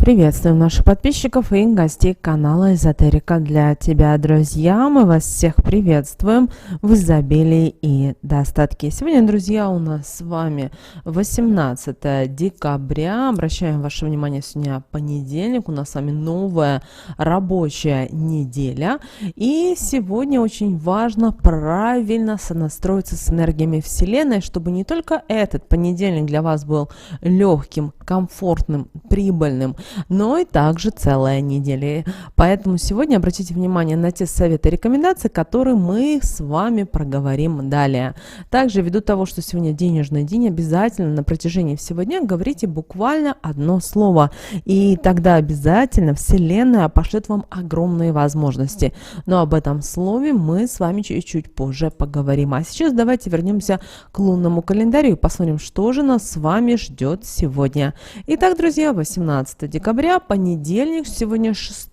Приветствуем наших подписчиков и гостей канала Эзотерика для тебя, друзья. Мы вас всех приветствуем в изобилии и достатке. Сегодня, друзья, у нас с вами 18 декабря. Обращаем ваше внимание, сегодня понедельник. У нас с вами новая рабочая неделя. И сегодня очень важно правильно сонастроиться с энергиями Вселенной, чтобы не только этот понедельник для вас был легким, комфортным, прибыльным, но и также целая неделя. Поэтому сегодня обратите внимание на те советы и рекомендации, которые мы с вами проговорим далее. Также ввиду того, что сегодня денежный день, обязательно на протяжении всего дня говорите буквально одно слово. И тогда обязательно Вселенная пошлет вам огромные возможности. Но об этом слове мы с вами чуть-чуть позже поговорим. А сейчас давайте вернемся к лунному календарю и посмотрим, что же нас с вами ждет сегодня. Итак, друзья, 18 декабря, понедельник, сегодня 6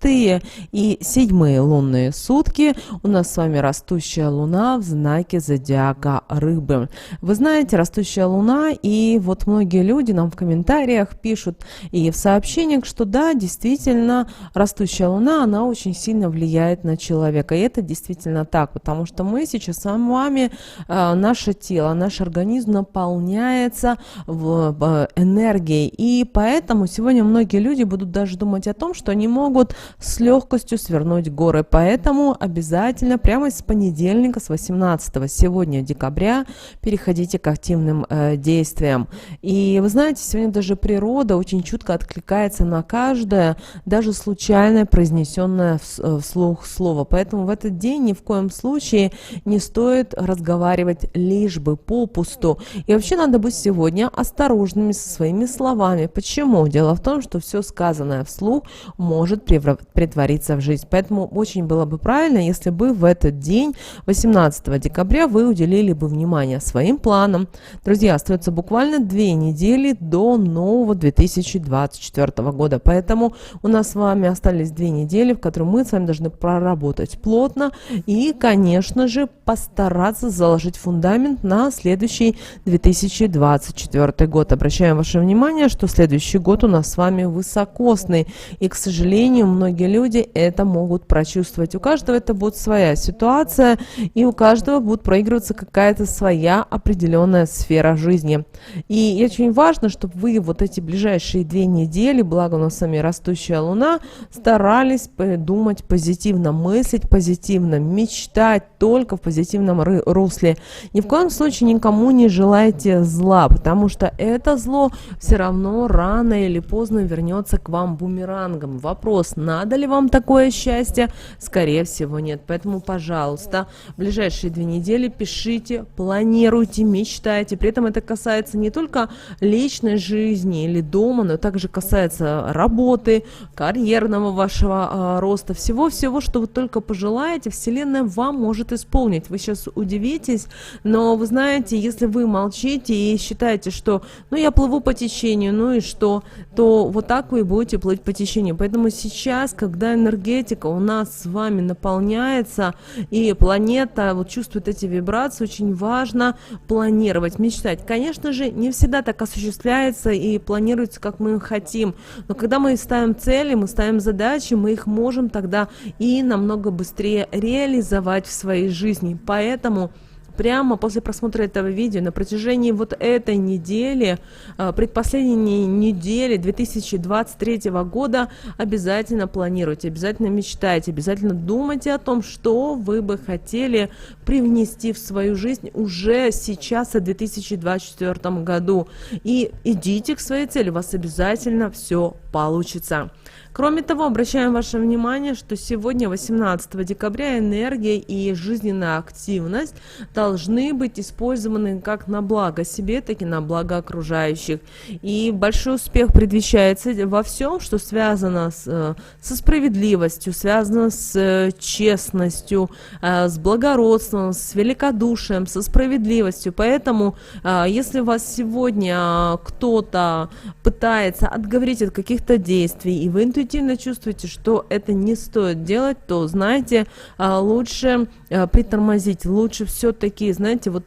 и 7 лунные сутки. У нас с вами растущая луна в знаке зодиака Рыбы. Вы знаете, растущая луна, и вот многие люди нам в комментариях пишут и в сообщениях, что да, действительно, растущая луна, она очень сильно влияет на человека. И это действительно так, потому что мы сейчас с вами, наше тело, наш организм наполняется энергией. И поэтому сегодня многие люди будут даже думать о том, что они могут с легкостью свернуть горы. Поэтому обязательно прямо с понедельника, с 18 сегодня декабря, переходите к активным действиям. И вы знаете, сегодня даже природа очень чутко откликается на каждое, даже случайно произнесенное вслух слово. Поэтому в этот день ни в коем случае не стоит разговаривать лишь бы попусту. И вообще надо быть сегодня осторожными со своими словами. Почему? Дело в том, что все сказанное вслух может претвориться в жизнь. Поэтому очень было бы правильно, если бы в этот день, 18 декабря, вы уделили бы внимание своим планам. Друзья, остается буквально 2 недели до нового 2024 года. Поэтому у нас с вами остались 2 недели, в которые мы с вами должны проработать плотно и, конечно же, постараться заложить фундамент на следующий 2024 год. Обращаем ваше внимание, что следующий год у нас с вами высокосный. И, к сожалению, многие люди это могут прочувствовать. У каждого это будет своя ситуация, и у каждого будет проигрываться какая-то своя определенная сфера жизни. И очень важно, чтобы вы вот эти ближайшие 2 недели, благо у нас с вами растущая луна, старались думать позитивно, мыслить позитивно, мечтать только в позитивном русле. Ни в коем случае никому не желайте зла, потому что это зло все равно рано или поздно вернется к вам бумерангом. Вопрос, надо ли вам такое счастье? Скорее всего, нет. Поэтому, пожалуйста, в ближайшие 2 недели пишите, планируйте, мечтайте. При этом это касается не только личной жизни или дома, но также касается работы, карьерного вашего роста, всего-всего, что вы только пожелаете, Вселенная вам может исполнить. Вы сейчас удивитесь, но вы знаете, если вы молчите и считаете, что я плыву по течению, и что, то вот так вы будете плыть по течению. Поэтому сейчас, когда энергетика у нас с вами наполняется, и планета чувствует эти вибрации, очень важно планировать, мечтать. Конечно же, не всегда так осуществляется и планируется, как мы хотим. Но когда мы ставим цели, мы ставим задачи, мы их можем тогда и намного быстрее реализовать в своей жизни. Поэтому прямо после просмотра этого видео на протяжении вот этой недели, предпоследней недели 2023 года обязательно планируйте, обязательно мечтайте, обязательно думайте о том, что вы бы хотели привнести в свою жизнь уже сейчас, в 2024 году. И идите к своей цели, у вас обязательно все получится. Кроме того, обращаем ваше внимание, что сегодня, 18 декабря, энергия и жизненная активность должны быть использованы как на благо себе, так и на благо окружающих. И большой успех предвещается во всем, что связано со справедливостью, связано с честностью, с благородством, с великодушием, со справедливостью. Поэтому, если вас сегодня кто-то пытается отговорить от каких-то действий, и вы интуитивно чувствуете, что это не стоит делать, то, знаете, лучше притормозить. Лучше все-таки, знаете, вот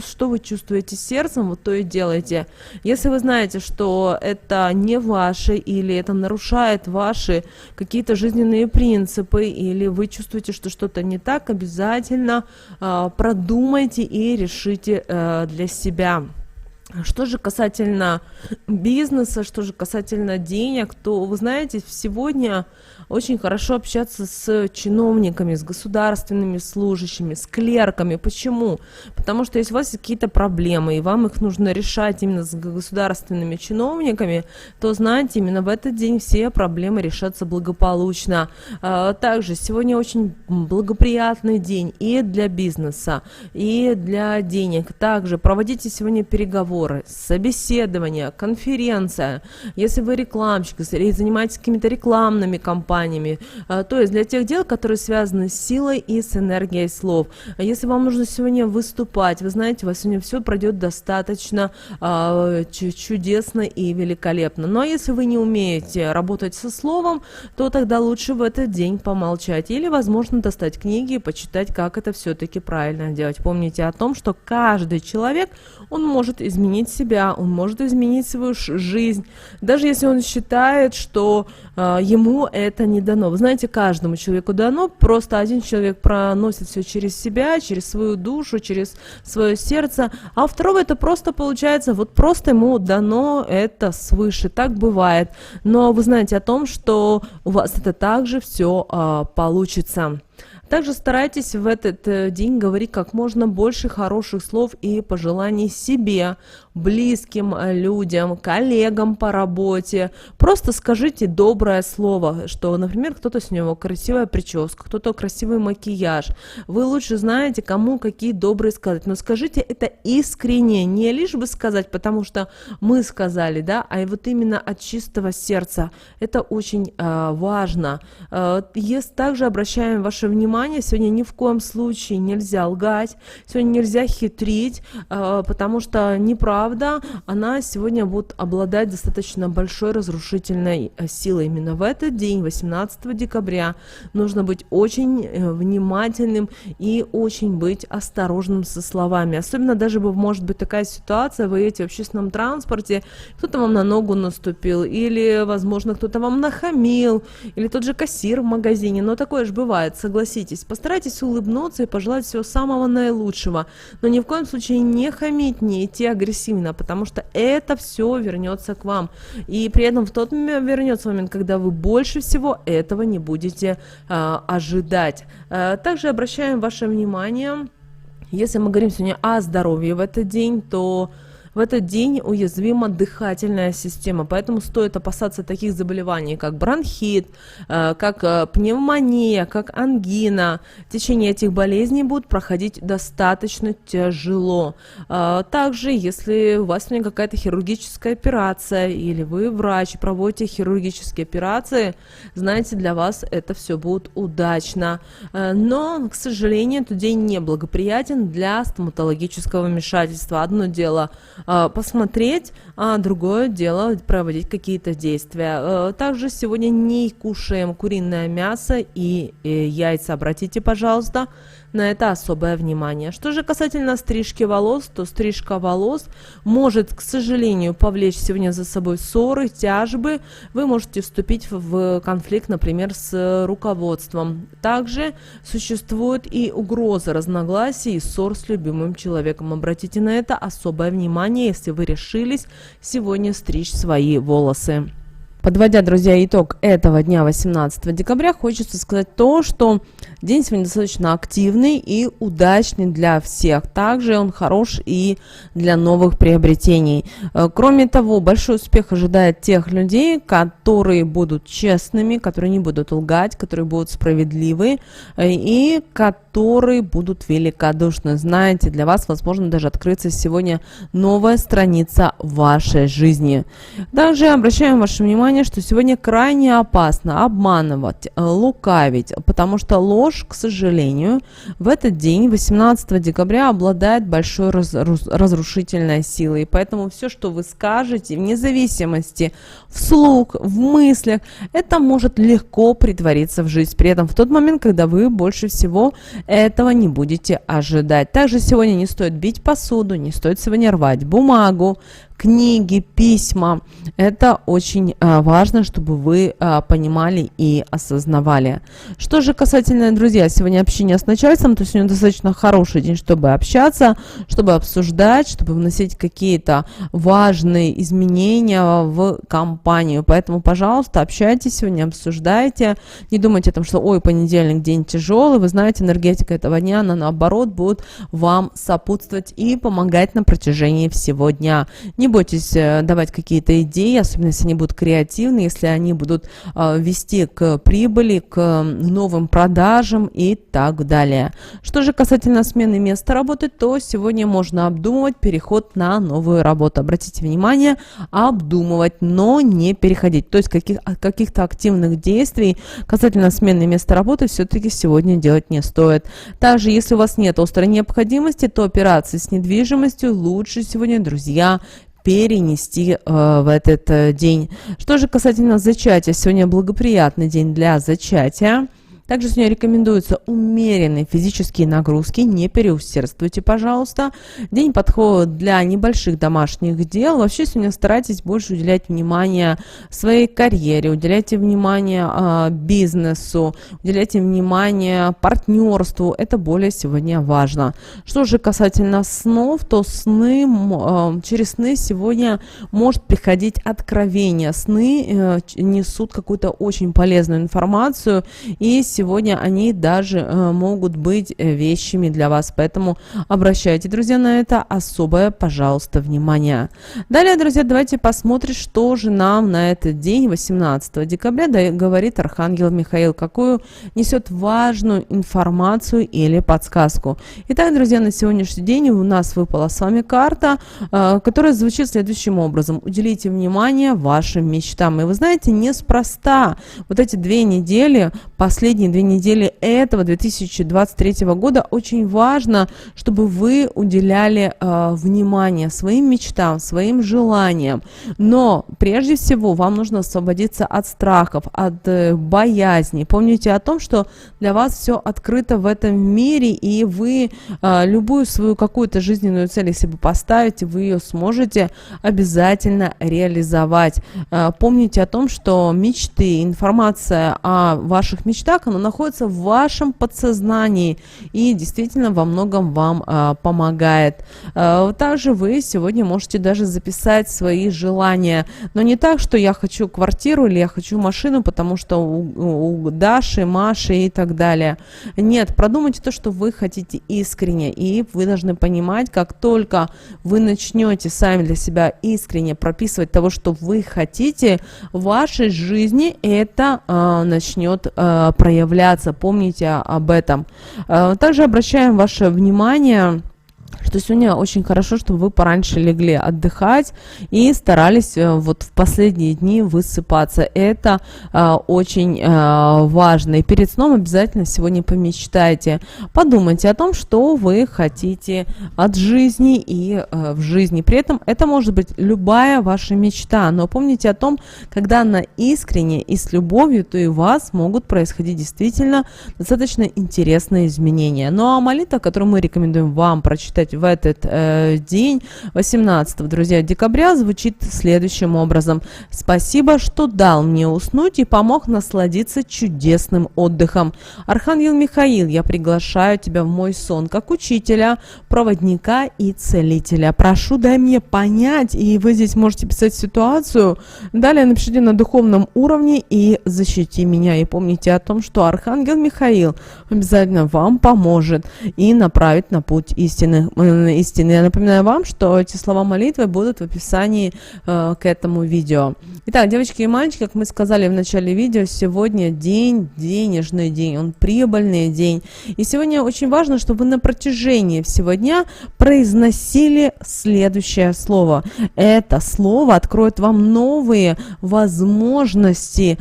что вы чувствуете сердцем, вот то и делайте. Если вы знаете, что это не ваше, или это нарушает ваши какие-то жизненные принципы, или вы чувствуете, что что-то не так, обязательно продумайте и решите для себя. Что же касательно бизнеса, что же касательно денег, то, вы знаете, сегодня очень хорошо общаться с чиновниками, с государственными служащими, с клерками. Почему? Потому что если у вас есть какие-то проблемы, и вам их нужно решать именно с государственными чиновниками, то, знаете, именно в этот день все проблемы решатся благополучно. Также сегодня очень благоприятный день и для бизнеса, и для денег. Также проводите сегодня переговоры, собеседования, конференция. Если вы рекламщик, если занимаетесь какими-то рекламными кампаниями, то есть для тех дел, которые связаны с силой и с энергией слов. Если вам нужно сегодня выступать, вы знаете, у вас сегодня все пройдет достаточно чудесно и великолепно. Но если вы не умеете работать со словом, то тогда лучше в этот день помолчать. Или, возможно, достать книги и почитать, как это все-таки правильно делать. Помните о том, что каждый человек, он может изменить себя, он может изменить свою жизнь, даже если он считает, что ему это не дано. Вы знаете, каждому человеку дано, просто один человек проносит все через себя, через свою душу, через свое сердце, а у второго это просто получается, вот просто ему дано это свыше, так бывает. Но вы знаете о том, что у вас это также все получится. Также старайтесь в этот день говорить как можно больше хороших слов и пожеланий себе, близким людям, коллегам по работе. Просто скажите доброе слово, что, например, кто-то с него красивая прическа, кто-то красивый макияж. Вы лучше знаете, кому какие добрые сказать. Но скажите это искренне, не лишь бы сказать, потому что мы сказали, да, а вот именно от чистого сердца. Это очень важно. Также обращаем ваше внимание, сегодня ни в коем случае нельзя лгать, сегодня нельзя хитрить, потому что неправда, она сегодня будет обладать достаточно большой разрушительной силой. Именно в этот день, 18 декабря, нужно быть очень внимательным и очень быть осторожным со словами. Особенно даже может быть такая ситуация, вы едете в общественном транспорте, кто-то вам на ногу наступил, или, возможно, кто-то вам нахамил, или тот же кассир в магазине, но такое же бывает, согласитесь. Постарайтесь улыбнуться и пожелать всего самого наилучшего, но ни в коем случае не хамить, не идти агрессивно, потому что это все вернется к вам, и при этом в тот момент вернется момент, когда вы больше всего этого не будете ожидать. Также обращаем ваше внимание, если мы говорим сегодня о здоровье в этот день, то в этот день уязвима дыхательная система, поэтому стоит опасаться таких заболеваний, как бронхит, как пневмония, как ангина. Течение этих болезней будет проходить достаточно тяжело. Также, если у вас сегодня какая-то хирургическая операция, или вы врач и проводите хирургические операции, знаете, для вас это все будет удачно. Но, к сожалению, этот день неблагоприятен для стоматологического вмешательства. Одно дело посмотреть, а другое дело проводить какие-то действия. Также сегодня не кушаем куриное мясо и яйца. Обратите, пожалуйста, на это особое внимание. Что же касательно стрижки волос, то стрижка волос может, к сожалению, повлечь сегодня за собой ссоры, тяжбы. Вы можете вступить в конфликт, например, с руководством. Также существует и угроза разногласий и ссор с любимым человеком. Обратите на это особое внимание, если вы решились сегодня стричь свои волосы. Подводя, друзья, итог этого дня, 18 декабря, хочется сказать то, что день сегодня достаточно активный и удачный для всех. Также он хорош и для новых приобретений. Кроме того, большой успех ожидает тех людей, которые будут честными, которые не будут лгать, которые будут справедливы и которые будут великодушны. Знаете, для вас, возможно, даже открыться сегодня новая страница в вашей жизни. Также обращаем ваше внимание внимание, что сегодня крайне опасно обманывать, лукавить, потому что ложь, к сожалению, в этот день, 18 декабря, обладает большой разрушительной силой. Поэтому все, что вы скажете, вне зависимости, вслух, в мыслях, это может легко притвориться в жизнь. При этом в тот момент, когда вы больше всего этого не будете ожидать. Также сегодня не стоит бить посуду, не стоит сегодня рвать бумагу, книги, письма. Это очень важно, чтобы вы понимали и осознавали. Что же касательно, друзья, сегодня общения с начальством, то сегодня достаточно хороший день, чтобы общаться, чтобы обсуждать, чтобы вносить какие-то важные изменения в компанию. Поэтому, пожалуйста, общайтесь сегодня, обсуждайте. Не думайте о том, что ой, понедельник день тяжелый. Вы знаете, энергетика этого дня, она наоборот будет вам сопутствовать и помогать на протяжении всего дня. Не бойтесь давать какие-то идеи, особенно если они будут креативны, если они будут вести к прибыли, к новым продажам и так далее. Что же касательно смены места работы, то сегодня можно обдумывать переход на новую работу. Обратите внимание, обдумывать, но не переходить. То есть каких-то активных действий касательно смены места работы все-таки сегодня делать не стоит. Также, если у вас нет острой необходимости, то операции с недвижимостью лучше сегодня, друзья, перенести в этот день. Что же касательно зачатия, сегодня благоприятный день для зачатия. Также сегодня рекомендуются умеренные физические нагрузки, не переусердствуйте, пожалуйста. День подходит для небольших домашних дел. Вообще сегодня старайтесь больше уделять внимание своей карьере, уделяйте внимание бизнесу, уделяйте внимание партнерству. Это более сегодня важно. Что же касательно снов, то через сны сегодня может приходить откровение. Сны несут какую-то очень полезную информацию, и сегодня они даже могут быть вещами для вас, поэтому обращайте, друзья, на это особое, пожалуйста, внимание. Далее, друзья, давайте посмотрим, что же нам на этот день, 18 декабря, говорит Архангел Михаил, какую несет важную информацию или подсказку. Итак, друзья, на сегодняшний день у нас выпала с вами карта, которая звучит следующим образом. Уделите внимание вашим мечтам. И вы знаете, неспроста вот эти 2 недели, последние 2 недели этого 2023 года очень важно, чтобы вы уделяли внимание своим мечтам, своим желаниям. Но прежде всего вам нужно освободиться от страхов, от боязни. Помните о том, что для вас все открыто в этом мире, и вы любую свою какую-то жизненную цель, если вы поставите, вы ее сможете обязательно реализовать. Помните о том, что мечты, информация о ваших мечтах, она находится в вашем подсознании и действительно во многом вам помогает. Также вы сегодня можете даже записать свои желания, но не так, что я хочу квартиру или я хочу машину, потому что у Даши, Маши и так далее. Нет, продумайте то, что вы хотите искренне, и вы должны понимать, как только вы начнете сами для себя искренне прописывать того, что вы хотите, в вашей жизни это начнет проявляться. Помните об этом. Также обращаем ваше внимание, что сегодня очень хорошо, чтобы вы пораньше легли отдыхать и старались вот в последние дни высыпаться. Это очень важно. И перед сном обязательно сегодня помечтайте. Подумайте о том, что вы хотите от жизни и в жизни. При этом это может быть любая ваша мечта. Но помните о том, когда она искренне и с любовью, то и у вас могут происходить действительно достаточно интересные изменения. Ну а молитва, которую мы рекомендуем вам прочитать в этот день, 18, друзья, декабря, звучит следующим образом. Спасибо, что дал мне уснуть и помог насладиться чудесным отдыхом. Архангел Михаил, я приглашаю тебя в мой сон как учителя, проводника и целителя. Прошу, дай мне понять, и вы здесь можете писать ситуацию. Далее напишите на духовном уровне и защити меня. И помните о том, что Архангел Михаил обязательно вам поможет и направит на путь истины. истины. Я напоминаю вам, что эти слова молитвы будут в описании к этому видео. Итак, девочки и мальчики, как мы сказали в начале видео, сегодня день, денежный день, он прибыльный день. И сегодня очень важно, чтобы вы на протяжении всего дня произносили следующее слово. Это слово откроет вам новые возможности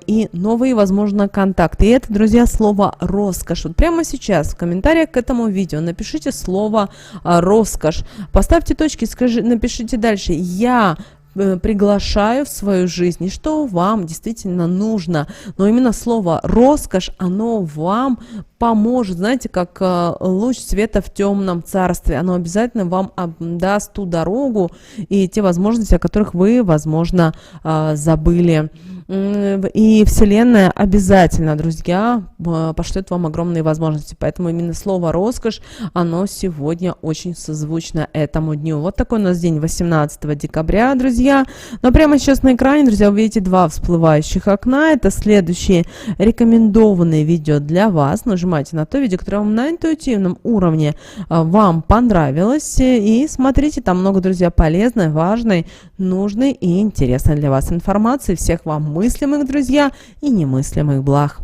и новые, возможно, контакты. И это, друзья, слово «роскошь». Вот прямо сейчас в комментариях к этому видео напишите слово «роскошь». Поставьте точки, напишите дальше «Я приглашаю в свою жизнь», и что вам действительно нужно. Но именно слово «роскошь», оно вам поможет, знаете, как луч света в темном царстве. Оно обязательно вам даст ту дорогу и те возможности, о которых вы, возможно, забыли. И Вселенная обязательно, друзья, пошлет вам огромные возможности. Поэтому именно слово «роскошь», оно сегодня очень созвучно этому дню. Вот такой у нас день 18 декабря, друзья. Но прямо сейчас на экране, друзья, вы видите два всплывающих окна. Это следующие рекомендованные видео для вас. Нажимайте на то видео, которое вам на интуитивном уровне вам понравилось. И смотрите, там много, друзья, полезной, важной, нужной и интересной для вас информации. Всех вам мыслимых, друзья, и немыслимых благ.